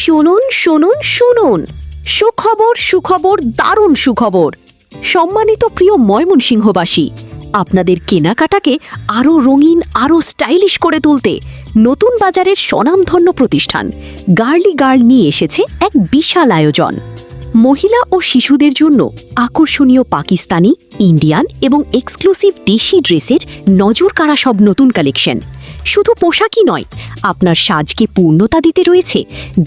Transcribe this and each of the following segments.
শুনুন শুনুন শুনুন, সুখবর সুখবর, দারুণ সুখবর। সম্মানিত প্রিয় ময়মনসিংহবাসী, আপনাদের কেনাকাটাকে আরও রঙিন, আরও স্টাইলিশ করে তুলতে নতুন বাজারের স্বনামধন্য প্রতিষ্ঠান গার্লি গার্ল নিয়ে এসেছে এক বিশাল আয়োজন। মহিলা ও শিশুদের জন্য আকর্ষণীয় পাকিস্তানি, ইন্ডিয়ান এবং এক্সক্লুসিভ দেশি ড্রেসের নজরকাড়া সব নতুন কালেকশন। শুধু পোশাকই নয়, আপনার সাজকে পূর্ণতা দিতে রয়েছে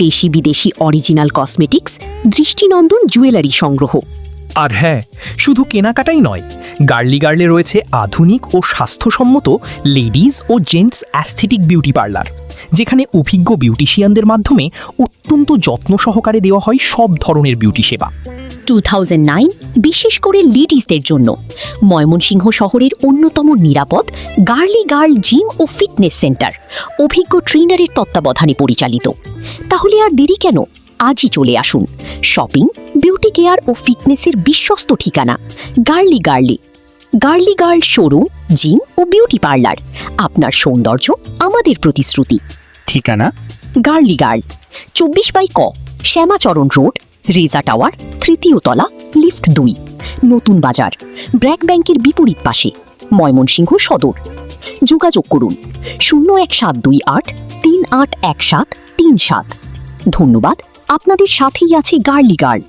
দেশি বিদেশি অরিজিনাল কসমেটিক্স, দৃষ্টিনন্দন জুয়েলারি সংগ্রহ। আর হ্যাঁ, শুধু কেনাকাটাই নয়, গার্লি গার্লে রয়েছে আধুনিক ও স্বাস্থ্যসম্মত লেডিজ ও জেন্টস অ্যাস্থেটিক বিউটি পার্লার, যেখানে অভিজ্ঞ বিউটিশিয়ানদের মাধ্যমে অত্যন্ত যত্ন সহকারে দেওয়া হয় সব ধরনের বিউটি সেবা। 2009 বিশেষ করে লেডিসদের জন্য ময়মনসিংহ শহরের অন্যতম নিরাপদ গার্লি গার্ল জিম ও ফিটনেস সেন্টার অভিজ্ঞ ট্রেনারের তত্ত্বাবধানে পরিচালিত। তাহলে আর দেরি কেন? আজই চলে আসুন। শপিং, বিউটি কেয়ার ও ফিটনেসের বিশ্বস্ত ঠিকানা girly girly. Girly girl showroom, gym ও বিউটি পার্লার, আপনার সৌন্দর্য আমাদের প্রতিশ্রুতি। ঠিকানা গার্লি গার্ল, 24/ক শ্যামাচরণ রোড, রেজা টাওয়ার, 3য় তলা, লিফট 2, নতুন বাজার, ব্র্যাক ব্যাংকের বিপরীত পাশে, ময়মনসিংহ সদর। যোগাযোগ করুন 01728 381737। ধন্যবাদ, আপনাদের সাথেই আছে গার্লি গার্ল।